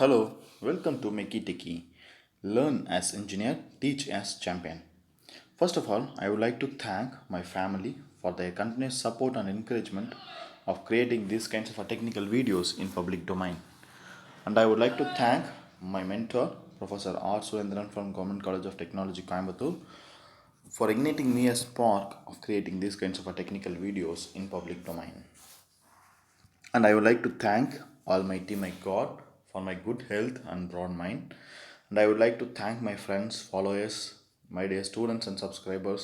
Hello, welcome to Meki Teki. Learn as engineer, teach as champion. First of all, I would like to thank my family for their continuous support and encouragement of creating these kinds of technical videos in public domain. And I would like to thank my mentor, Professor R. Surendran from Government College of Technology, Coimbatore, for igniting me a spark of creating these kinds of technical videos in public domain. And I would like to thank Almighty my God for my good health and broad mind. And I would like to thank my friends, followers, my dear students and subscribers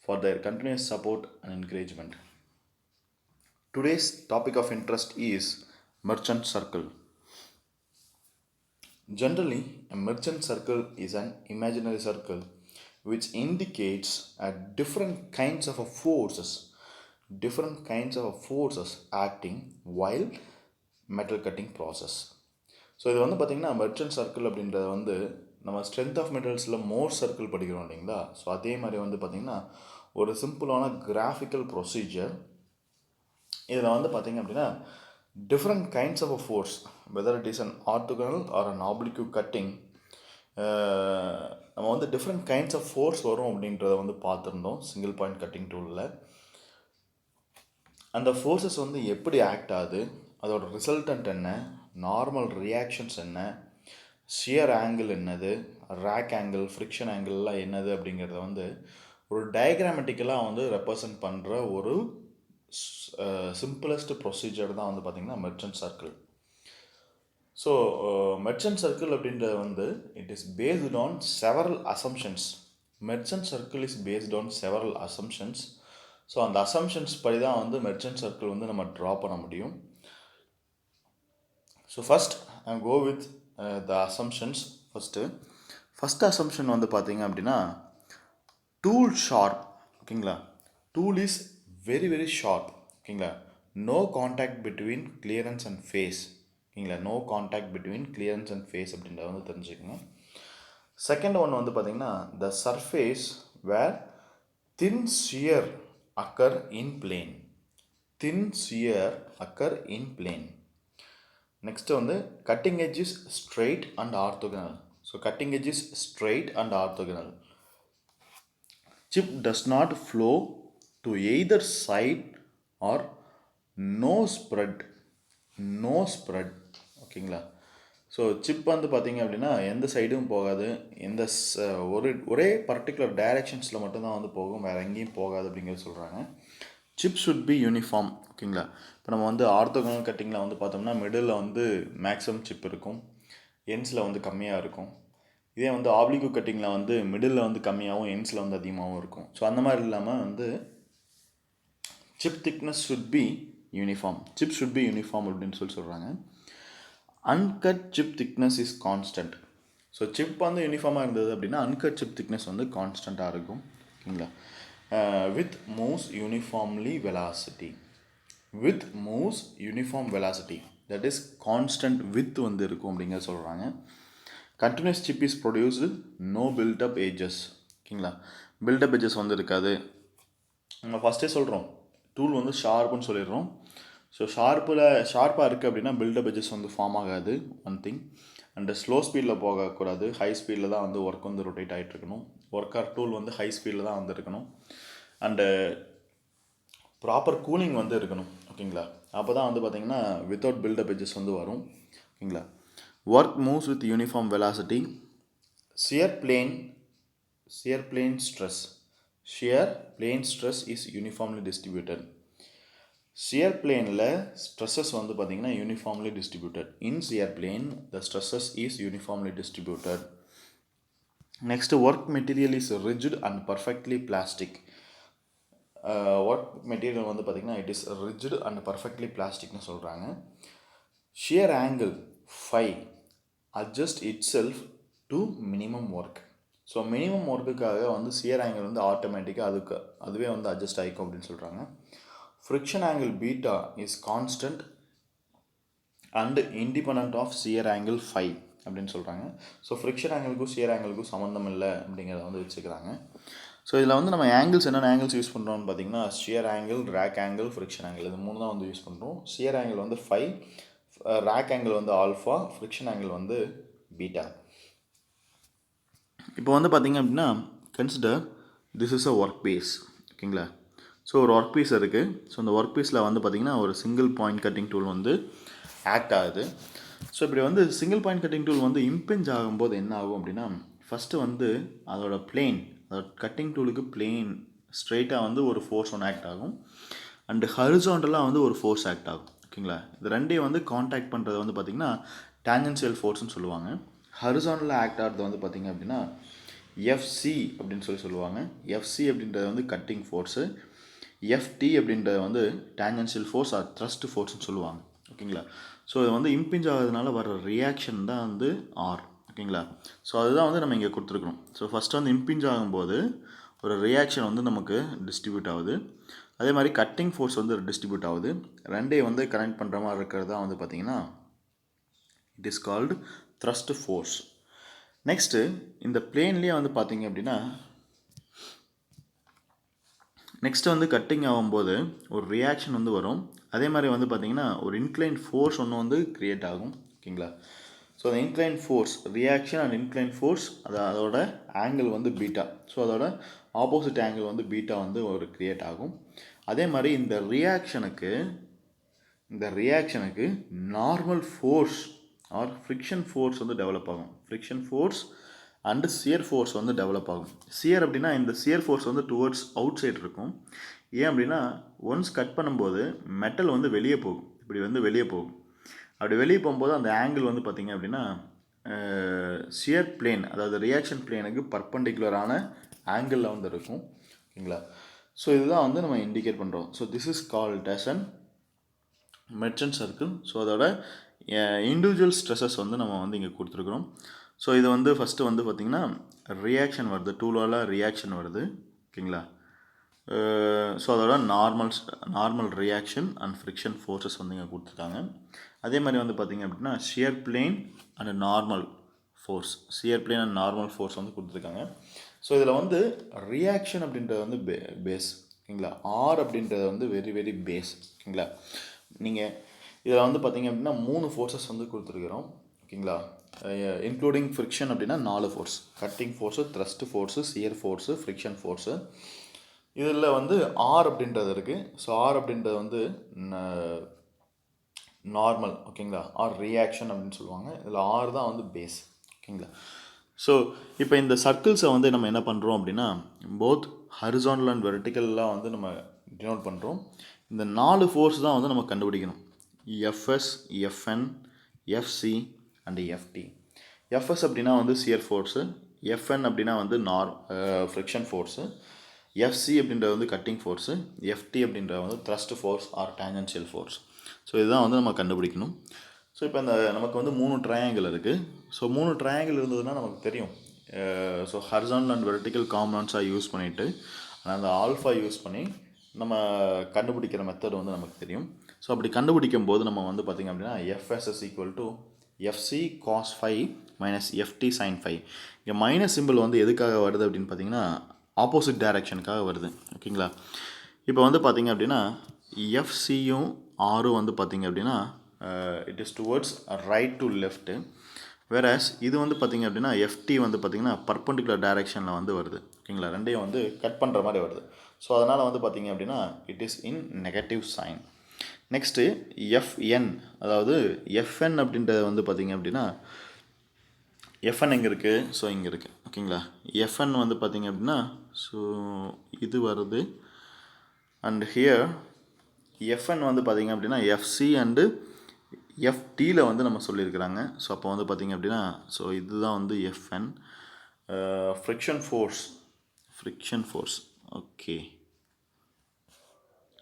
for their continuous support and encouragement. Today's topic of interest is merchant circle. Generally, a merchant circle is an imaginary circle which indicates different kinds of forces acting while metal cutting process. So இது வந்து பார்த்திங்கன்னா merchant circle அப்படின்றது வந்து நம்ம strength of மெட்டல்ஸில் more circle படிக்கிறோம் இல்லைங்களா. So அதே மாதிரி வந்து பார்த்திங்கன்னா ஒரு சிம்பிளான கிராஃபிக்கல் ப்ரொசீஜர். இதில் வந்து பார்த்திங்க அப்படின்னா different kinds of a force, whether it is an orthogonal or an oblique cutting, நம்ம வந்து டிஃப்ரெண்ட் கைண்ட்ஸ் ஆஃப் ஃபோர்ஸ் வரும் அப்படின்றத வந்து பார்த்துருந்தோம் சிங்கிள் பாயிண்ட் கட்டிங் டூலில். அந்த ஃபோர்ஸஸ் வந்து எப்படி ஆக்ட் ஆகுது, அதோட ரிசல்டன்ட் என்ன, நார்மல் ரியாக்ஷன்ஸ் என்ன, ஷியர் ஆங்கிள் என்னது, ரேக் ஆங்கிள், ஃப்ரிக்ஷன் ஆங்கிள்லாம் என்னது அப்படிங்கிறத வந்து ஒரு டயக்ராமெட்டிக்கலாக வந்து ரெப்ரசன்ட் பண்ணுற ஒரு சிம்பிளஸ்ட் ப்ரொசீஜர் தான் வந்து பார்த்திங்கன்னா merchant circle. So merchant circle அப்படின்றது வந்து it is based on several assumptions. Merchant circle is based on several assumptions. So அந்த அசம்ஷன்ஸ் படி தான் வந்து மெர்ச்சன்ட் சர்க்கிள் வந்து நம்ம ட்ரா பண்ண முடியும். So first I go with the assumptions. First assumption வந்து பார்த்தீங்க அப்படின்னா டூல் ஷார்ப். ஓகேங்களா, tool is very very sharp. ஓகேங்களா, no contact between clearance and face. ஓகேங்களா, no contact between clearance and face அப்படின்றத வந்து தெரிஞ்சுக்கோங்க. செகண்ட் ஒன் வந்து பார்த்தீங்கன்னா the surface where thin shear occur in plane. Thin shear occur in plane. Next வந்து cutting edge is straight and orthogonal. So cutting edge is straight and orthogonal. Chip does not flow to either side or no spread. ஓகேங்களா, so chip வந்து பார்த்திங்க அப்படின்னா எந்த சைடும் போகாது, எந்த ஒரே பர்டிகுலர் டைரெக்ஷன்ஸில் மட்டும்தான் வந்து போகும், வேறு எங்கேயும் போகாது அப்படிங்கிறது சொல்கிறாங்க. Chip should be uniform. ஓகேங்களா, இப்போ நம்ம வந்து ஆர்த்தோகனல் கட்டிங்கில் வந்து பார்த்தோம்னா மிடில் வந்து மேக்ஸிமம் சிப் இருக்கும், எண்ட்ஸில் வந்து கம்மியாக இருக்கும். இதே வந்து ஆப்ளிக்யூ கட்டிங்கில் வந்து மிடில் வந்து கம்மியாகவும் எண்ட்ஸில் வந்து அதிகமாகவும் இருக்கும். ஸோ அந்த மாதிரி இல்லாமல் வந்து chip thickness should be uniform. Chip should be uniform அப்படின்னு சொல்கிறாங்க. Uncut chip thickness is constant. So chip வந்து யூனிஃபார்மாக இருந்தது அப்படின்னா அன்கட் சிப் திக்னஸ் வந்து கான்ஸ்டண்ட்டாக இருக்கும். ஓகேங்களா, with moves uniformly velocity. With moves uniform velocity, that is constant with வந்து இருக்கும் அப்படிங்கிறத சொல்கிறாங்க. Continuous chip is produced, no buildup edges. ஓகேங்களா, பில்டப் ஏஜஸ் வந்து இருக்காது. நம்ம ஃபஸ்ட்டே சொல்கிறோம் டூல் வந்து ஷார்ப்புன்னு சொல்லிடுறோம். ஸோ ஷார்ப்பாக இருக்குது அப்படின்னா பில்டப் ஏஜஸ் வந்து ஃபார்ம் ஆகாது, ஒன் திங். அண்டு ஸ்லோ ஸ்பீடில் போகக்கூடாது, ஹை ஸ்பீடில் தான் வந்து ஒர்க் வந்து ரொட்டேட் ஆகிட்டு இருக்கணும். ஒர்க்கர் டூல் வந்து ஹை ஸ்பீடில் தான் வந்து இருக்கணும். அண்டு ப்ராப்பர் கூலிங் வந்து இருக்கணும். ஓகேங்களா, அப்போ தான் வந்து பார்த்திங்கன்னா வித்தவுட் பில்டப் ஏஜஸ் வந்து வரும். ஓகேங்களா, work moves with uniform velocity. shear plane stress is uniformly distributed. shear planeல stresses வந்து பார்த்தீங்கன்னா uniformly distributed. in shear plane the stresses is uniformly distributed. next, work material is rigid and perfectly plastic. work material வந்து பார்த்தீங்கன்னா it is rigid and perfectly plasticனு சொல்கிறாங்க. shear angle phi adjust itself to minimum work. So minimum ஒர்க்குக்காக வந்து shear angle வந்து ஆட்டோமேட்டிக்காக அதுவே வந்து adjust ஆகிக்கும் அப்படின்னு சொல்கிறாங்க. Friction angle beta is constant and independent of shear angle phi அப்படின்னு சொல்கிறாங்க. ஸோ ஃப்ரிக்ஷன் ஆங்கிளுக்கும் சியர் ஆங்கிளுக்கும் சம்மந்தம் இல்லை அப்படிங்கிறத வந்து வச்சுக்கிறாங்க. ஸோ இதில் வந்து நம்ம ஆங்கிள்ஸ் என்னென்ன ஆங்கிள்ஸ் யூஸ் பண்ணுறோம்னு பார்த்தீங்கன்னா shear angle, rake angle, friction angle, இது மூணு தான் வந்து யூஸ் பண்ணுறோம். ஷியர் ஆங்கிள் வந்து ஃபை, ரேக் ஆங்கிள் வந்து ஆல்ஃபா, ஃப்ரிக்ஷன் ஆங்கிள் வந்து பீட்டா. இப்போ வந்து பார்த்திங்க அப்படின்னா consider this is a work piece. ஓகேங்களா? ஸோ ஒரு ஒர்க் பீஸ் இருக்குது. ஸோ அந்த ஒர்க் பீஸில் வந்து பார்த்திங்கன்னா ஒரு சிங்கிள் பாயிண்ட் கட்டிங் டூல் வந்து ஆக்ட் ஆகுது. ஸோ இப்படி வந்து சிங்கிள் பாயிண்ட் கட்டிங் டூல் வந்து இம்பெஞ்ச் ஆகும்போது என்ன ஆகும் அப்படின்னா, ஃபஸ்ட்டு வந்து அதோட பிளேன், அதோட கட்டிங் டூலுக்கு பிளேன் ஸ்ட்ரெயிட்டாக வந்து ஒரு ஃபோர்ஸ் ஒன்று ஆக்ட் ஆகும், அண்டு ஹரிசாண்டலாக வந்து ஒரு ஃபோர்ஸ் ஆக்ட் ஆகும். ஓகேங்களா? இது ரெண்டையும் வந்து காண்டாக்ட் பண்ணுறது வந்து பார்த்திங்கன்னா டேஞ்சென்ஷியல் ஃபோர்ஸ்னு சொல்லுவாங்க. ஹரிசாண்டலாக ஆக்ட் ஆகிறது வந்து பார்த்திங்க அப்படின்னா எஃப்சி அப்படின்னு சொல்லுவாங்க. எஃப்சி அப்படின்றது வந்து கட்டிங் ஃபோர்ஸு, எஃப்டி அப்படின்றது வந்து டேஞ்சென்ஷியல் ஃபோர்ஸ் ஆர் த்ரஸ்ட் ஃபோர்ஸ்னு சொல்லுவாங்க. ஓகேங்களா? ஸோ இது வந்து இம்பிஞ்ச் ஆகிறதுனால வர ரியாக்ஷன் தான் வந்து ஆர். ஓகேங்களா? ஸோ அதுதான் வந்து நம்ம இங்கே கொடுத்துருக்கணும். ஸோ ஃபஸ்ட்டு வந்து இம்பிஞ்ச் ஆகும்போது ஒரு ரியாக்ஷன் வந்து நமக்கு டிஸ்ட்ரிபியூட் ஆகுது, அதே மாதிரி கட்டிங் ஃபோர்ஸ் வந்து டிஸ்ட்ரிபியூட் ஆகுது. ரெண்டையும் வந்து கனெக்ட் பண்ணுற மாதிரி இருக்கிறது தான் வந்து பார்த்திங்கன்னா it is called thrust force. Next இந்த பிளேன்லேயே வந்து பார்த்திங்க அப்படின்னா நெக்ஸ்ட்டு வந்து கட்டிங் ஆகும்போது ஒரு ரியாக்ஷன் வந்து வரும், அதே மாதிரி வந்து பார்த்திங்கன்னா ஒரு இன்க்ளைன் ஃபோர்ஸ் ஒன்று வந்து க்ரியேட் ஆகும். ஓகேங்களா? ஸோ அந்த incline force, reaction and incline force, அதோட ஆங்கிள் வந்து பீட்டா. ஸோ அதோட ஆப்போசிட் ஆங்கிள் வந்து பீட்டா வந்து ஒரு க்ரியேட் ஆகும். அதே மாதிரி இந்த ரியாக்ஷனுக்கு normal force or friction force வந்து டெவலப் ஆகும். Friction force and shear force வந்து டெவலப் ஆகும். சியர் அப்படின்னா இந்த சியர் ஃபோர்ஸ் வந்து டுவர்ட்ஸ் அவுட் சைட் இருக்கும். ஏன் அப்படின்னா ஒன்ஸ் கட் பண்ணும்போது மெட்டல் வந்து வெளியே போகும், இப்படி வந்து வெளியே போகும். அப்படி வெளியே போகும்போது அந்த ஆங்கிள் வந்து பார்த்திங்க அப்படின்னா சியர் பிளேன், அதாவது ரியாக்ஷன் பிளேனுக்கு பர்பண்டிகுலரான ஆங்கிளில் வந்து இருக்கும். ஓகேங்களா? ஸோ இதுதான் வந்து நம்ம இண்டிகேட் பண்ணுறோம். So this is called as an merchant circle. So அதோட இண்டிவிஜுவல் ஸ்ட்ரெஸ்ஸஸ் வந்து நம்ம வந்து இங்கே கொடுத்துருக்குறோம். ஸோ இது வந்து ஃபஸ்ட்டு வந்து பார்த்திங்கன்னா ரியாக்ஷன் வருது, டூலால் ரியாக்ஷன் வருது. ஓகேங்களா? ஸோ அதோட normal reaction and friction forces வந்து இங்கே கொடுத்துருக்காங்க. அதே மாதிரி வந்து பார்த்திங்க அப்படின்னா shear plane and normal force வந்து கொடுத்துருக்காங்க. ஸோ இதில் வந்து ரியாக்ஷன் அப்படின்றது வந்து பேஸ். ஓகேங்களா? ஆர் அப்படின்றது வந்து வெரி வெரி பேஸ். ஓகேங்களா? நீங்கள் இதில் வந்து பார்த்திங்க அப்படின்னா 3 ஃபோர்ஸஸ் வந்து கொடுத்துருக்குறோம். ஓகேங்களா? இன்க்ளூடிங் ஃப்ரிக்ஷன் அப்படின்னா 4 force: cutting force, thrust force, shear force, friction force. இதில் வந்து ஆர் அப்படின்றது இருக்குது. ஸோ ஆர் அப்படின்றது வந்து நார்மல். ஓகேங்களா? ஆர் ரியாக்ஷன் அப்படின்னு சொல்லுவாங்க. இதில் ஆர் தான் வந்து பேஸ். ஓகேங்களா? ஸோ இப்போ இந்த சர்க்கிள்ஸை வந்து நம்ம என்ன பண்ணுறோம் அப்படின்னா போத் ஹரிசாண்டல் அண்ட் வெர்டிக்கல்லாம் வந்து நம்ம டினோட் பண்ணுறோம். இந்த 4 ஃபோர்ஸ் தான் வந்து நம்ம கண்டுபிடிக்கணும்: FS, FN, FC and FT. FS அப்படின்னா வந்து சியர் ஃபோர்ஸு, எஃப்என் அப்படின்னா வந்து ஃப்ரிக்ஷன் ஃபோர்ஸு, எஃப்சி அப்படின்றது வந்து கட்டிங் ஃபோர்ஸு, எஃப்டி அப்படின்றது வந்து thrust force or tangential force. So இதுதான் வந்து நம்ம கண்டுபிடிக்கணும். ஸோ இப்போ இந்த நமக்கு வந்து 3 ட்ரையாங்கிள் இருக்குது. ஸோ 3 ட்ரையாங்கிள் இருந்ததுன்னா நமக்கு தெரியும். ஸோ ஹரிசாண்டல் அண்ட் வெர்டிக்கல் காம்பனன்ட்ஸாக யூஸ் பண்ணிவிட்டு அந்த ஆல்ஃபா யூஸ் பண்ணி நம்ம கண்டுபிடிக்கிற மெத்தட் வந்து நமக்கு தெரியும். ஸோ அப்படி கண்டுபிடிக்கும் போது நம்ம வந்து பார்த்திங்க அப்படின்னா FS is equal to FC cos phi minus FT sine phi. இங்கே மைனஸ் சிம்பிள் வந்து எதுக்காக வருது அப்படின்னு பார்த்திங்கன்னா ஆப்போசிட் டைரக்ஷனுக்காக வருது. ஓகேங்களா? இப்போ வந்து பார்த்திங்க அப்படின்னா எஃப்சியும் ஆரும் வந்து பார்த்திங்க அப்படின்னா it is towards right to left, whereas இது வந்து பார்த்திங்க அப்படின்னா எஃப்டி வந்து பார்த்திங்கன்னா பர்பண்டிகுலர் டைரெக்ஷனில் வந்து வருது. ஓகேங்களா? ரெண்டையும் வந்து கட் பண்ணுற மாதிரி வருது. ஸோ அதனால் வந்து பார்த்திங்க அப்படின்னா it is in negative sign. Next FN, அதாவது எஃப்என் அப்படின்றது வந்து பார்த்திங்க அப்படின்னா எஃப்என் எங்கே இருக்குது? ஸோ இங்கே இருக்குது. ஓகேங்களா? எஃப்என் வந்து பார்த்திங்க அப்படின்னா ஸோ இது வருது. அண்ட் ஹியர் எஃப்என் வந்து பார்த்திங்க அப்படின்னா எஃப்சி அண்டு எஃப்டியில் வந்து நம்ம சொல்லியிருக்கிறாங்க. ஸோ அப்போ வந்து பார்த்திங்க அப்படின்னா ஸோ இதுதான் வந்து FN. Friction force okay.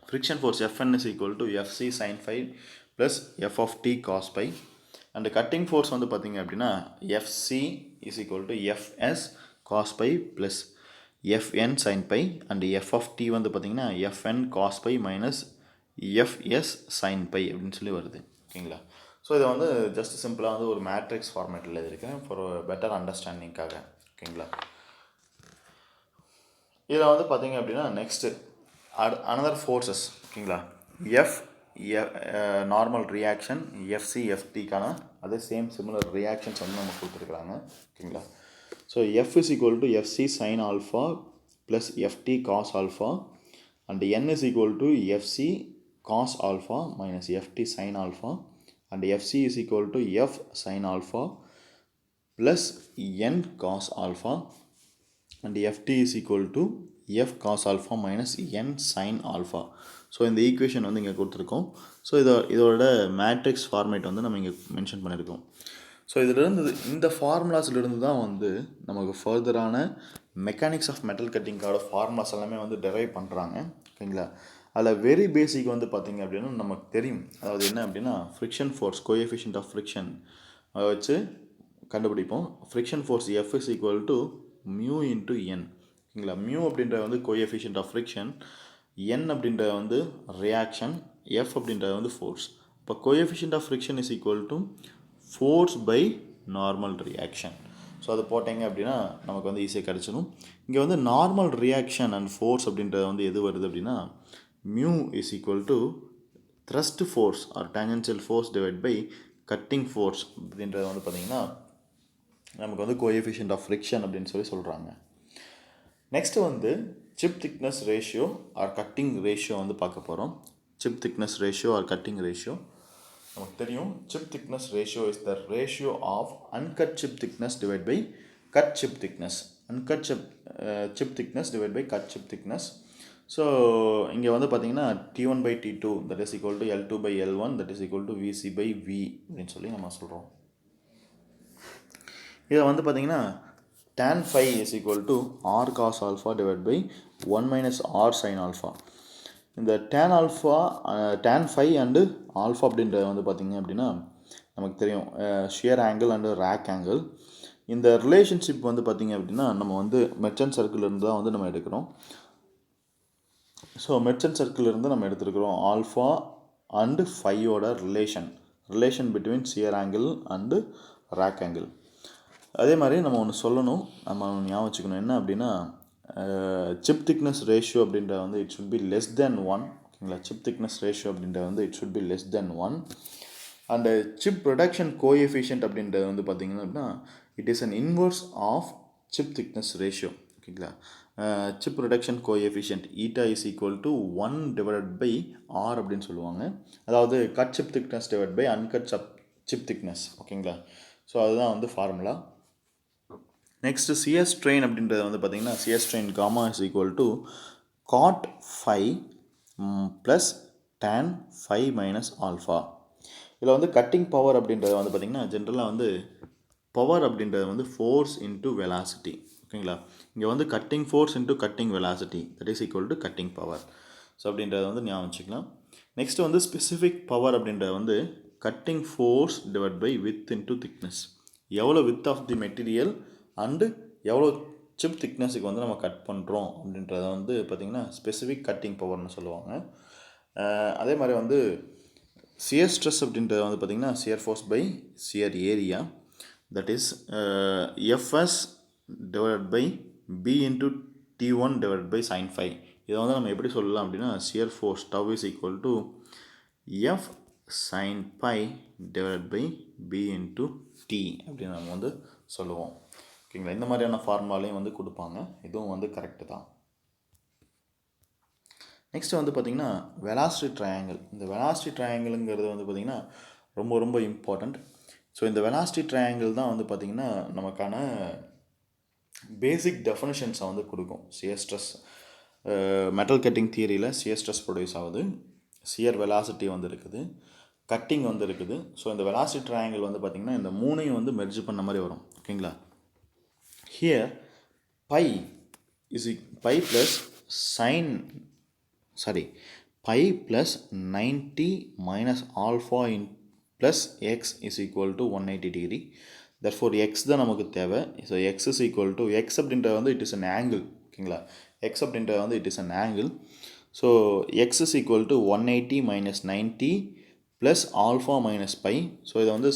Friction force FN is equal to FC sine phi plus F of T cos phi. And cutting force வந்து பார்த்திங்க அப்படின்னா FC is equal to FS cos phi plus FN sine phi. And F of T வந்து பார்த்திங்கன்னா FN cos phi minus FS sine phi அப்படின்னு சொல்லி வருது. ஓகேங்களா? So இதை வந்து ஜஸ்ட் சிம்பிளாக வந்து ஒரு மேட்ரிக்ஸ் ஃபார்மேட்டில் எழுதியிருக்கேன் ஃபார் பெட்டர் அண்டர்ஸ்டாண்டிங்காக. ஓகேங்களா? இதில் வந்து பார்த்திங்க அப்படின்னா நெக்ஸ்ட்டு அனதர் ஃபோர்ஸஸ். ஓகேங்களா? எஃப் நார்மல் ரியாக்ஷன் எஃப்சி எஃப்டிக்கான அதே சிமிலர் ரியாக்ஷன்ஸ் வந்து நம்ம கொடுத்துருக்குறாங்க. ஓகேங்களா? So F is equal to FC sine alpha plus FT cos alpha and N is equal to FC cos alpha minus FT sine alpha and FC is equal to F sine alpha plus N cos alpha and ft is equal to f cos alpha minus n sin alpha. So இந்த equation வந்து இங்கே கொடுத்துருக்கோம். So இதோட matrix format வந்து நம்ம இங்கே mention பண்ணியிருக்கோம். So இதிலிருந்து இந்த ஃபார்முலாஸ்லேருந்து தான் வந்து நமக்கு ஃபர்தரான மெக்கானிக்ஸ் ஆஃப் மெட்டல் கட்டிங்கோட ஃபார்முலாஸ் எல்லாமே வந்து டெரைவ் பண்ணுறாங்க. ஓகேங்களா? அதில் வெரி பேசிக் வந்து பார்த்திங்க அப்படின்னா நமக்கு தெரியும். அதாவது என்ன அப்படின்னா friction force coefficient of friction அதை வச்சு கண்டுபிடிப்போம். Friction force F is equal to mu into N. ஓகேங்களா? மியூ அப்படின்றது வந்து கோஎஃபிஷியன்ட் ஆஃப் ஃப்ரிக்ஷன், என் அப்படின்றது வந்து ரியாக்ஷன், எஃப் அப்படின்றது வந்து ஃபோர்ஸ். இப்போ coefficient of friction is equal to force by normal reaction. So அது போட்டிங்க அப்படின்னா நமக்கு வந்து ஈஸியாக கிடச்சிடும். இங்கே வந்து நார்மல் ரியாக்ஷன் அண்ட் ஃபோர்ஸ் அப்படின்றது வந்து எது வருது அப்படின்னா mu is equal to thrust force or tangential force divide by cutting force அப்படின்றது வந்து பார்த்திங்கன்னா நமக்கு வந்து கோஎஃபிஷியன்ட் ஆஃப் ஃப்ரிக்ஷன் அப்படின்னு சொல்கிறாங்க. நெக்ஸ்ட்டு வந்து chip thickness ratio or cutting ratio வந்து பார்க்க போகிறோம். Chip thickness ratio or cutting ratio நமக்கு தெரியும். Chip thickness ratio is the ratio of uncut chip thickness divide by cut chip thickness. Uncut chip thickness divide by cut chip thickness. So இங்கே வந்து பார்த்தீங்கன்னா T1 by T2 that is equal to L2 by L1 that is equal to VC by V அப்படின்னு சொல்லி நம்ம சொல்கிறோம். இதை வந்து பார்த்திங்கன்னா tan phi is equal to r cos alpha divided by 1 minus r sin alpha. இந்த tan phi and alpha அப்படின்றது வந்து பார்த்திங்க அப்படின்னா நமக்கு தெரியும் shear angle and rake angle. இந்த ரிலேஷன்ஷிப் வந்து பார்த்திங்க அப்படின்னா நம்ம வந்து மெர்ச்சன்ட் சர்க்கிள்லேருந்து தான் வந்து நம்ம எடுக்கிறோம். ஸோ மெர்ச்சன்ட் சர்க்கிள்லேருந்து நம்ம எடுத்துருக்கிறோம் ஆல்ஃபா அண்டு ஃபையோட relation between shear angle and rake angle. அதே மாதிரி நம்ம ஒன்று சொல்லணும், நம்ம ஞாபகம் வச்சுக்கணும். என்ன அப்படின்னா சிப் திக்னஸ் ரேஷியோ அப்படின்ற வந்து it should be less than 1. ஓகேங்களா? சிப் திக்னஸ் ரேஷியோ அப்படின்ற வந்து it should be less than 1. And chip reduction coefficient அப்படின்றது வந்து பார்த்திங்கன்னா it is an inverse of chip thickness ratio. ஓகேங்களா? Chip reduction coefficient eta is equal to 1 divided by R அப்படின்னு சொல்லுவாங்க. அதாவது cut chip thickness divide by uncut chip thickness. ஓகேங்களா? So அதுதான் வந்து ஃபார்முலா. நெக்ஸ்ட்டு சிஎஸ் ஸ்ட்ரெயின் அப்படின்றது வந்து பார்த்திங்கன்னா CS strain gamma is equal to cot phi plus tan phi minus alpha. இதில் வந்து கட்டிங் பவர் அப்படின்றது வந்து பார்த்திங்கன்னா ஜென்ரலாக வந்து பவர் அப்படின்றது வந்து ஃபோர்ஸ் இன்ட்டு வெலாசிட்டி. ஓகேங்களா? இங்கே வந்து cutting force into cutting velocity that is equal to cutting power. So அப்படின்றத வந்து ஞாபகம் வச்சுக்கலாம். நெக்ஸ்ட்டு வந்து ஸ்பெசிஃபிக் பவர் அப்படின்றது வந்து cutting force divide by width into thickness. எவ்வளோ width of the material and எவ்வளோ சிப் திக்னஸுக்கு வந்து நம்ம கட் பண்ணுறோம் அப்படின்றத வந்து பார்த்திங்கன்னா ஸ்பெசிஃபிக் கட்டிங் பவர்னு சொல்லுவாங்க. அதே மாதிரி வந்து சியர் ஸ்ட்ரெஸ் அப்படின்றது வந்து பார்த்திங்கன்னா shear force by shear area that is FS divide by B into T1 divide by sine phi. இதை வந்து நம்ம எப்படி சொல்லலாம் அப்படின்னா shear force tau is equal to F sine phi divide by B into T அப்படின்னு நம்ம வந்து சொல்லுவோம். ஓகேங்களா? இந்த மாதிரியான ஃபார்முலாலையும் வந்து கொடுப்பாங்க. இதுவும் வந்து கரெக்டு தான். நெக்ஸ்ட்டு வந்து பார்த்திங்கன்னா வெலாசிட்டி ட்ரையாங்கிள். இந்த வெலாசிட்டி ட்ரையாங்கிளுங்கிறது வந்து பார்த்திங்கன்னா ரொம்ப ரொம்ப இம்பார்ட்டண்ட். ஸோ இந்த வெலாசிட்டி ட்ரையாங்கிள் தான் வந்து பார்த்திங்கன்னா நமக்கான பேசிக் டெஃபினிஷன்ஸை வந்து கொடுக்கும். சியர் ஸ்ட்ரெஸ் மெட்டல் கட்டிங் தியரியில் சியர் ஸ்ட்ரெஸ் ப்ரொடியூஸ் ஆகுது, சியர் வெலாசிட்டி வந்து இருக்குது, கட்டிங் வந்து இருக்குது. ஸோ இந்த வெலாசிட்டி ட்ரையாங்கிள் வந்து பார்த்திங்கன்னா இந்த மூணையும் வந்து மெர்ஜ் பண்ண மாதிரி வரும். ஓகேங்களா? Here pi plus 90 minus alpha in plus x is equal to 180 degree. Therefore x தான் நமக்கு தேவை. So x is equal to x அப்படின்றது வந்து it is an angle. ஓகேங்களா? x அப்படின்றது வந்து it is an angle. So x is equal to 180 minus 90 plus alpha minus pi. So இதை வந்து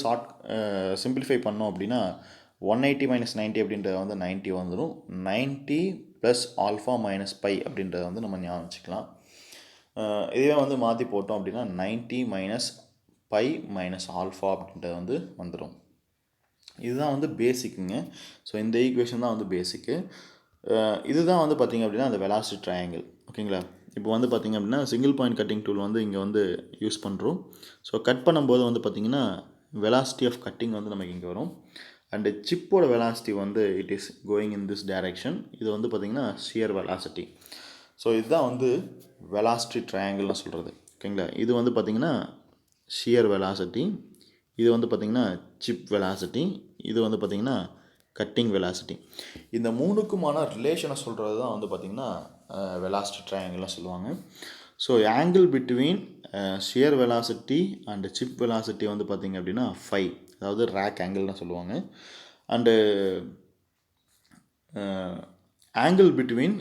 சிம்பிளிஃபை பண்ணோம் அப்படின்னா 180 minus 90 அப்படின்றது வந்து 90 வந்துடும். 90 ப்ளஸ் ஆல்ஃபா மைனஸ் பை அப்படின்றத வந்து நம்ம ஞாபகம் வச்சுக்கலாம். இதுவே வந்து மாற்றி போட்டோம் அப்படின்னா 90 மைனஸ் பை மைனஸ் ஆல்ஃபா அப்படின்றது வந்து வந்துடும். இதுதான் வந்து பேசிக்குங்க. ஸோ இந்த ஈக்குவேஷன் தான் வந்து பேசிக்கு. இதுதான் வந்து பார்த்திங்க அப்படின்னா அந்த வெலாசிட்டி ட்ரையாங்கிள். ஓகேங்களா? இப்போ வந்து பார்த்திங்க அப்படின்னா சிங்கிள் பாயிண்ட் கட்டிங் டூல் வந்து இங்கே வந்து யூஸ் பண்ணுறோம். ஸோ கட் பண்ணும்போது வந்து பார்த்திங்கன்னா வெலாசிட்டி ஆஃப் கட்டிங் வந்து நமக்கு இங்கே வரும். அண்டு சிப்போட வெலாசிட்டி வந்து it is going in this direction. இது வந்து பார்த்திங்கன்னா ஷியர் வெலாசிட்டி. ஸோ இதுதான் வந்து வெலாசிட்டி ட்ரையாங்கிள்னு சொல்கிறது. ஓகேங்களா? இது வந்து பார்த்திங்கன்னா ஷியர் வெலாசிட்டி, இது வந்து பார்த்திங்கன்னா சிப் வெலாசிட்டி, இது வந்து பார்த்திங்கன்னா கட்டிங் வெலாசிட்டி. இந்த மூணுக்குமான ரிலேஷனை சொல்கிறது தான் வந்து பார்த்திங்கன்னா வெலாசிட்டி ட்ரையாங்கிள்லாம் சொல்லுவாங்க. So angle between shear velocity and chip velocity வந்து பார்த்திங்க அப்படின்னா ஃபை, அதாவது ரேக் ஆங்கிள்னு சொல்லுவாங்க. And angle between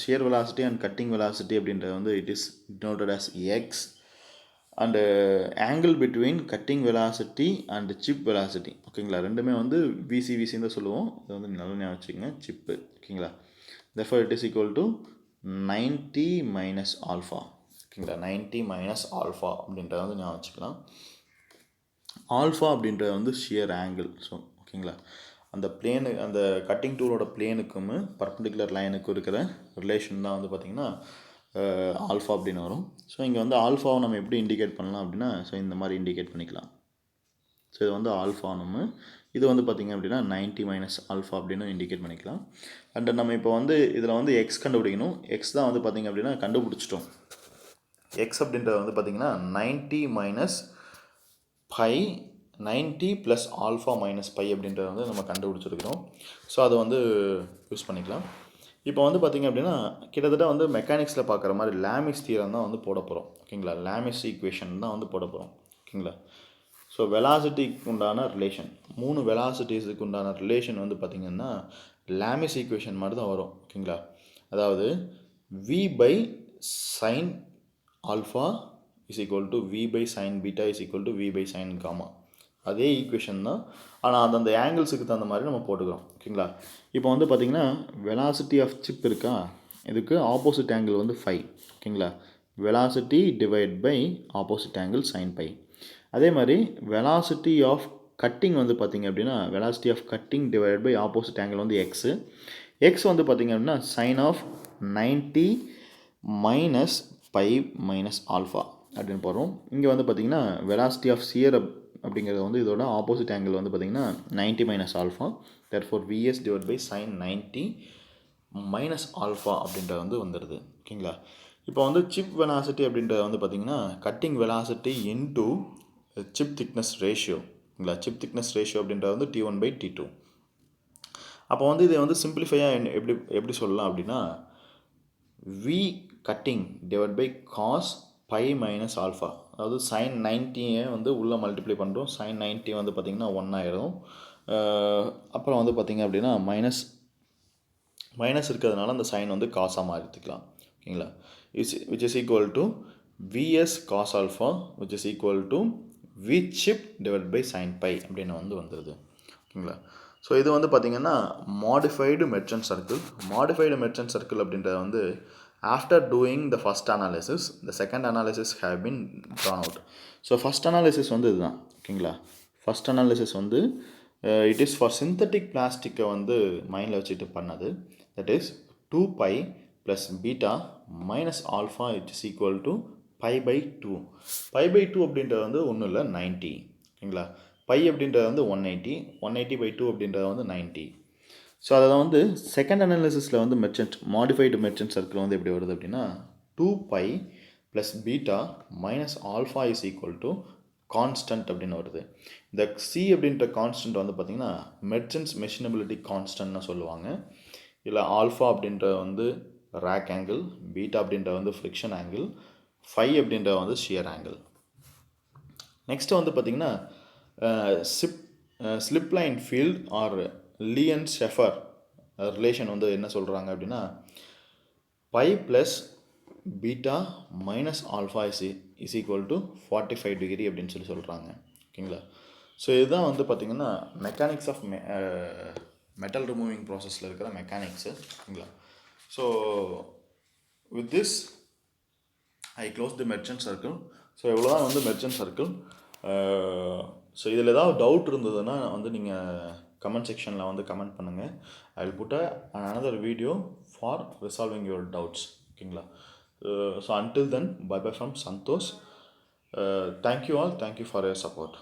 shear velocity and cutting velocity அப்படின்றது வந்து it is denoted as X. And angle between cutting velocity and chip velocity, ஓகேங்களா, ரெண்டுமே வந்து விசின்னு தான் சொல்லுவோம். இது வந்து நல்லா ஞாபகம் வச்சுக்கோங்க, சிப்பு. ஓகேங்களா? therefore it is equal to 90 minus alpha. ஓகேங்களா? 90 மைனஸ் ஆல்ஃபா அப்படின்றத வந்து ஞாபகம் வச்சுக்கலாம். ஆல்ஃபா அப்படின்றது வந்து ஷியர் ஆங்கிள். ஸோ ஓகேங்களா, அந்த பிளேனு, அந்த கட்டிங் டூலோட பிளேனுக்கும் பர்பண்டிகுலர் லைனுக்கும் இருக்கிற ரிலேஷன் தான் வந்து பார்த்திங்கன்னா ஆல்ஃபா அப்படின்னு வரும். ஸோ இங்கே வந்து ஆல்ஃபாவை நம்ம எப்படி இண்டிகேட் பண்ணலாம் அப்படின்னா, ஸோ இந்த மாதிரி இண்டிகேட் பண்ணிக்கலாம். ஸோ இது வந்து ஆல்ஃபா, நம்ம இது வந்து பார்த்திங்க அப்படின்னா 90 மைனஸ் ஆல்ஃபா அப்படின்னு இண்டிகேட் பண்ணிக்கலாம். அண்ட் நம்ம இப்போ வந்து இதில் வந்து எக்ஸ் கண்டுபிடிக்கணும். எக்ஸ் தான் வந்து பார்த்திங்க அப்படின்னா கண்டுபிடிச்சிட்டோம். எக்ஸ் அப்படின்றது வந்து பார்த்திங்கன்னா 90 minus by, 90 plus alpha minus by அப்படின்றத வந்து நம்ம கண்டுபிடிச்சிருக்கிறோம். ஸோ அதை வந்து யூஸ் பண்ணிக்கலாம். இப்போ வந்து பார்த்திங்க அப்படின்னா கிட்டத்தட்ட வந்து மெக்கானிக்ஸில் பார்க்குற மாதிரி லாமிஸ் தியரம் தான் வந்து போட போகிறோம். ஓகேங்களா? லாமிஸ் ஈக்குவேஷன் தான் வந்து போட போகிறோம். ஓகேங்களா? ஸோ வெலாசிட்டிக்கு உண்டான ரிலேஷன், 3 வெலாசிட்டிஸுக்கு உண்டான ரிலேஷன் வந்து பார்த்திங்கன்னா லாமிஸ் ஈக்குவேஷன் மாதிரி தான் வரும். ஓகேங்களா? அதாவது v by sine alpha is equal to v by sine beta is equal to v by sine gamma. அதே ஈக்குவேஷன் தான், ஆனால் அந்தந்த ஆங்கிள்ஸுக்கு தகுந்த மாதிரி நம்ம போட்டுக்கிறோம். ஓகேங்களா? இப்போ வந்து பார்த்திங்கன்னா வெலாசிட்டி ஆஃப் சிப் இருக்கா, இதுக்கு ஆப்போசிட் ஆங்கிள் வந்து ஃபை. ஓகேங்களா? Velocity divide by opposite angle sine phi. அதே மாதிரி வெலாசிட்டி ஆஃப் கட்டிங் வந்து பார்த்திங்க அப்படின்னா velocity of cutting divide by opposite angle வந்து எக்ஸு. எக்ஸ் வந்து பார்த்திங்க அப்படின்னா sine of 90 minus phi minus alpha அப்படின்னு போகிறோம். இங்கே வந்து பார்த்திங்கன்னா வெலாசிட்டி ஆஃப் சியர் அப்படிங்கிறது வந்து இதோட ஆப்போசிட் ஆங்கிள் வந்து பார்த்திங்கன்னா 90 minus alpha. Therefore VS divide by sine 90 minus alpha அப்படின்றது வந்து வந்துடுது. ஓகேங்களா? இப்போ வந்து சிப் வெலாசிட்டி அப்படின்றது வந்து பார்த்திங்கன்னா cutting velocity into chip thickness ratio. ஓகேங்களா? சிப் திக்னஸ் ரேஷியோ அப்படின்றது வந்து T1 பை T2. அப்போ வந்து இதை வந்து சிம்பிளிஃபையாக எப்படி சொல்லலாம் அப்படின்னா V cutting divide by cos phi minus alpha. அதாவது சைன் 90 வந்து உள்ளே மல்டிப்ளை பண்ணுறோம். சைன் 90 வந்து பார்த்திங்கன்னா 1 ஆயிரும். அப்புறம் வந்து பார்த்திங்க அப்படின்னா மைனஸ் இருக்கிறதுனால அந்த சைன் வந்து காசாக மாற்றிக்கலாம். ஓகேங்களா? Which is equal to VS cos alpha which is equal to V chip divide by sine phi அப்படின்னு வந்து வந்துடுது. ஓகேங்களா? ஸோ இது வந்து பார்த்திங்கன்னா modified merchant circle. Modified merchant circle அப்படின்றத வந்து after doing the first analysis the second analysis have been drawn out. So first analysis வந்து இதுதான். ஓகேங்களா? ஃபஸ்ட் அனாலிசிஸ் வந்து இட் இஸ் ஃபார் சிந்தட்டிக் பிளாஸ்டிக்கை வந்து மைண்டில் வச்சுட்டு பண்ணது. That is 2 phi plus beta minus alpha it is equal to pi by 2. Pi by 2 அப்படின்றது வந்து ஒன்றும் இல்லை 90. ஓகேங்களா? பை அப்படின்றது வந்து 180, 180 பை 2 அப்படின்றது வந்து 90. ஸோ அதை வந்து செகண்ட் அனாலிசிஸில் வந்து மாடிஃபைடு மெர்ச்சன்ட் சர்க்கிள் வந்து எப்படி வருது அப்படின்னா 2 phi plus beta minus alpha is equal to constant அப்படின்னு வருது. இந்த சி அப்படின்ற கான்ஸ்டன்ட் வந்து பார்த்திங்கன்னா மெர்ச்சன்ட்ஸ் மெஷினபிலிட்டி கான்ஸ்டன்ட்னு சொல்லுவாங்க. இல்லை ஆல்ஃபா அப்படின்ற வந்து ரேக் ஆங்கிள், பீட்டா அப்படின்ற வந்து ஃப்ரிக்ஷன் ஆங்கிள், ஃபை அப்படின்ற வந்து ஷியர் ஆங்கிள். நெக்ஸ்ட்டு வந்து பார்த்திங்கன்னா slip line field or Lee and Shaffer relation வந்து என்ன சொல்கிறாங்க அப்படின்னா phi plus beta minus alpha is equal to 45 degree அப்படின்னு சொல்கிறாங்க. ஓகேங்களா? ஸோ இதுதான் வந்து பார்த்திங்கன்னா மெக்கானிக்ஸ் ஆஃப் மெட்டல் ரிமூவிங் ப்ராசஸில் இருக்கிற மெக்கானிக்ஸு. ஓகேங்களா? So with this I close the merchant circle. So இவ்வளோ தான் வந்து மெர்ச்சன்ட் சர்க்கிள். ஸோ இதில் ஏதாவது டவுட் இருந்ததுன்னா வந்து நீங்கள் கமெண்ட் செக்ஷனில் வந்து கமெண்ட் பண்ணுங்கள். I will put another video for resolving your doubts. ஓகேங்களா? So until then, bye bye from Santosh. Thank you all. Thank you for your support.